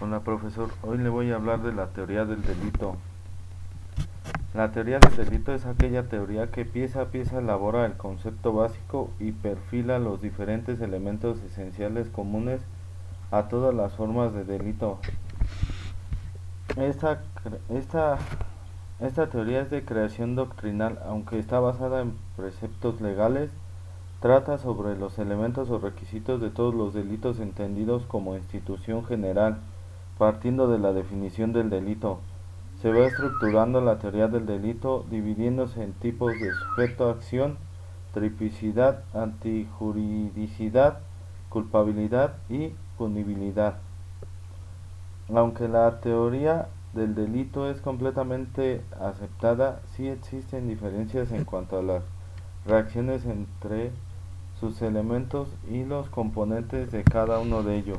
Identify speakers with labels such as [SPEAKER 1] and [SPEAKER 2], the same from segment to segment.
[SPEAKER 1] Hola profesor, hoy le voy a hablar de la teoría del delito. La teoría del delito es aquella teoría que pieza a pieza elabora el concepto básico y perfila los diferentes elementos esenciales comunes a todas las formas de delito. Esta, esta, esta teoría es de creación doctrinal, aunque está basada en preceptos legales. Trata sobre los elementos o requisitos de todos los delitos entendidos como institución general, partiendo de la definición del delito. Se va estructurando la teoría del delito dividiéndose en tipos de sujeto-acción, tipicidad, antijuridicidad, culpabilidad y punibilidad. Aunque la teoría del delito es completamente aceptada, sí existen diferencias en cuanto a las reacciones entre sus elementos y los componentes de cada uno de ellos.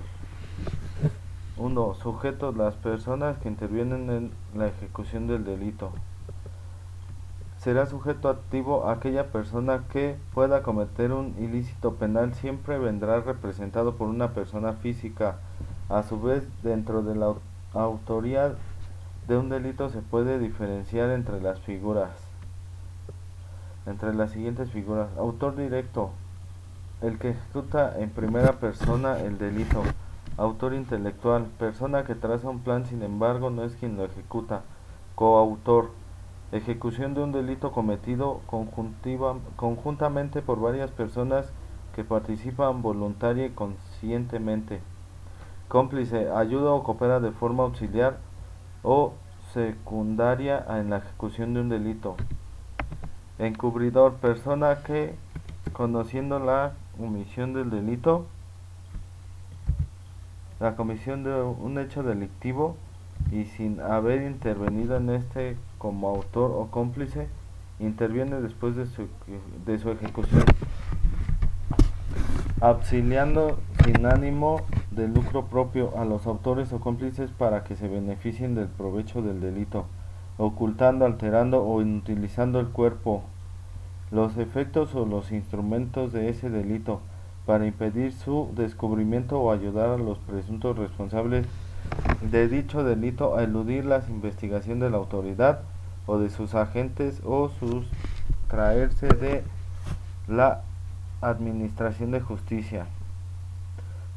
[SPEAKER 1] 1. Sujetos: las personas que intervienen en la ejecución del delito. Será sujeto activo aquella persona que pueda cometer un ilícito penal, siempre vendrá representado por una persona física. A su vez, dentro de la autoría de un delito se puede diferenciar entre las siguientes figuras. Autor directo: el que ejecuta en primera persona el delito. Autor intelectual: persona que traza un plan, sin embargo no es quien lo ejecuta. Coautor: ejecución de un delito cometido conjuntamente por varias personas que participan voluntaria y conscientemente. Cómplice: ayuda o coopera de forma auxiliar o secundaria en la ejecución de un delito. Encubridor: persona que, conociendo la omisión del delito, la comisión de un hecho delictivo y sin haber intervenido en este como autor o cómplice, interviene después de su ejecución, auxiliando sin ánimo de lucro propio a los autores o cómplices para que se beneficien del provecho del delito, ocultando, alterando o inutilizando el cuerpo, los efectos o los instrumentos de ese delito, para impedir su descubrimiento o ayudar a los presuntos responsables de dicho delito a eludir la investigación de la autoridad o de sus agentes o sustraerse de la administración de justicia.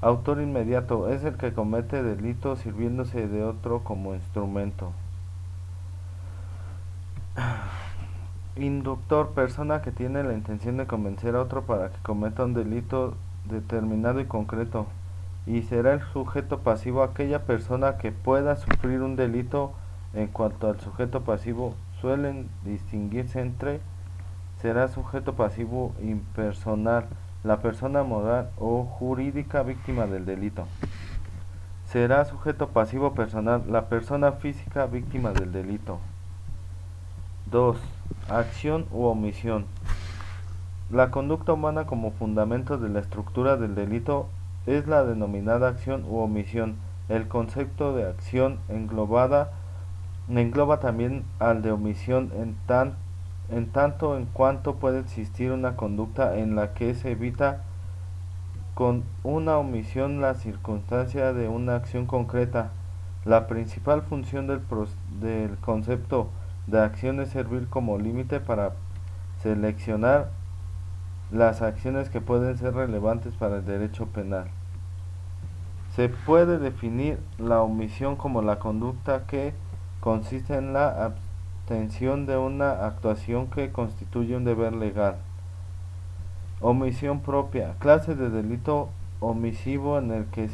[SPEAKER 1] Autor inmediato: es el que comete delito sirviéndose de otro como instrumento. Inductor: persona que tiene la intención de convencer a otro para que cometa un delito determinado y concreto. Y será el sujeto pasivo aquella persona que pueda sufrir un delito. En cuanto al sujeto pasivo, suelen distinguirse entre: será sujeto pasivo impersonal, la persona moral o jurídica víctima del delito. Será sujeto pasivo personal, la persona física víctima del delito. 2. Acción u omisión. La conducta humana como fundamento de la estructura del delito es la denominada acción u omisión. El concepto de acción engloba también al de omisión en tanto en cuanto puede existir una conducta en la que se evita con una omisión la circunstancia de una acción concreta. La principal función del concepto de acción es servir como límite para seleccionar las acciones que pueden ser relevantes para el derecho penal. Se puede definir la omisión como la conducta que consiste en la abstención de una actuación que constituye un deber legal. Omisión propia: clase de delito omisivo en el que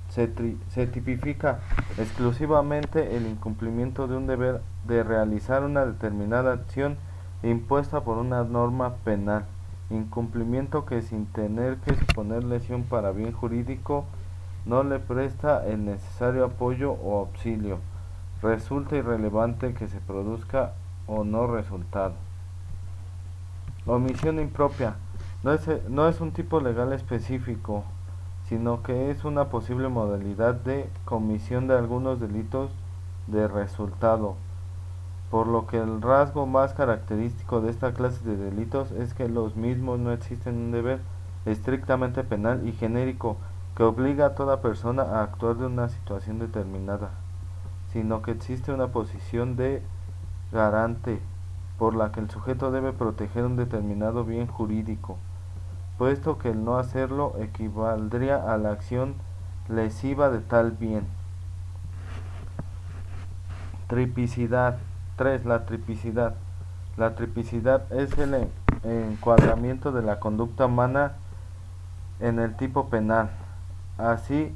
[SPEAKER 1] se tipifica exclusivamente el incumplimiento de un deber de realizar una determinada acción impuesta por una norma penal, incumplimiento que, sin tener que suponer lesión para bien jurídico, no le presta el necesario apoyo o auxilio, resulta irrelevante que se produzca o no resultado. Omisión impropia: no es un tipo legal específico, sino que es una posible modalidad de comisión de algunos delitos de resultado, por lo que el rasgo más característico de esta clase de delitos es que los mismos no existen un deber estrictamente penal y genérico, que obliga a toda persona a actuar de una situación determinada, sino que existe una posición de garante por la que el sujeto debe proteger un determinado bien jurídico, puesto que el no hacerlo equivaldría a la acción lesiva de tal bien. Tripicidad. 3. La tripicidad. La tripicidad es el encuadramiento de la conducta humana en el tipo penal. Así,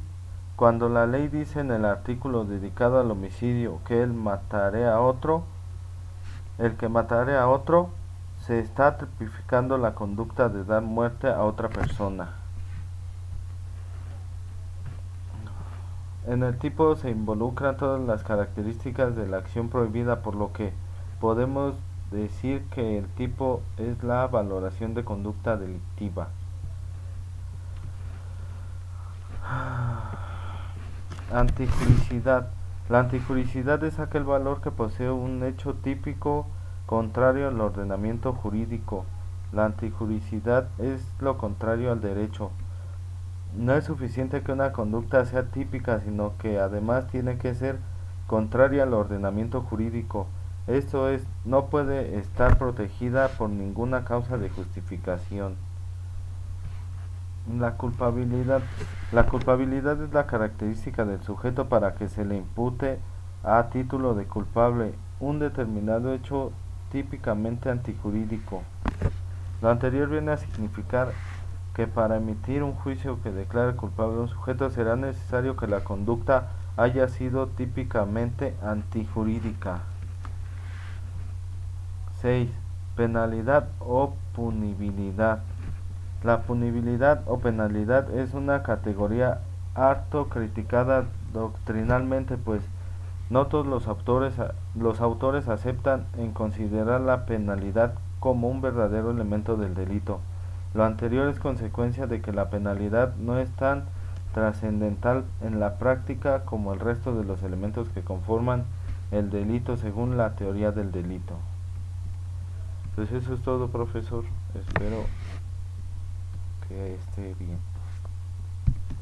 [SPEAKER 1] cuando la ley dice en el artículo dedicado al homicidio que el que matare a otro, se está tipificando la conducta de dar muerte a otra persona. En el tipo se involucran todas las características de la acción prohibida, por lo que podemos decir que el tipo es la valoración de conducta delictiva. Antijuricidad. La antijuricidad es aquel valor que posee un hecho típico contrario al ordenamiento jurídico. La antijuricidad es lo contrario al derecho. No es suficiente que una conducta sea típica, sino que además tiene que ser contraria al ordenamiento jurídico. Esto es, no puede estar protegida por ninguna causa de justificación. La culpabilidad. La culpabilidad es la característica del sujeto para que se le impute a título de culpable un determinado hecho típicamente antijurídico. Lo anterior viene a significar que para emitir un juicio que declare culpable a un sujeto será necesario que la conducta haya sido típicamente antijurídica. 6. Penalidad o punibilidad. La punibilidad o penalidad es una categoría harto criticada doctrinalmente, pues no todos los autores aceptan en considerar la penalidad como un verdadero elemento del delito. Lo anterior es consecuencia de que la penalidad no es tan trascendental en la práctica como el resto de los elementos que conforman el delito según la teoría del delito. Pues eso es todo, profesor. Espero que esté bien.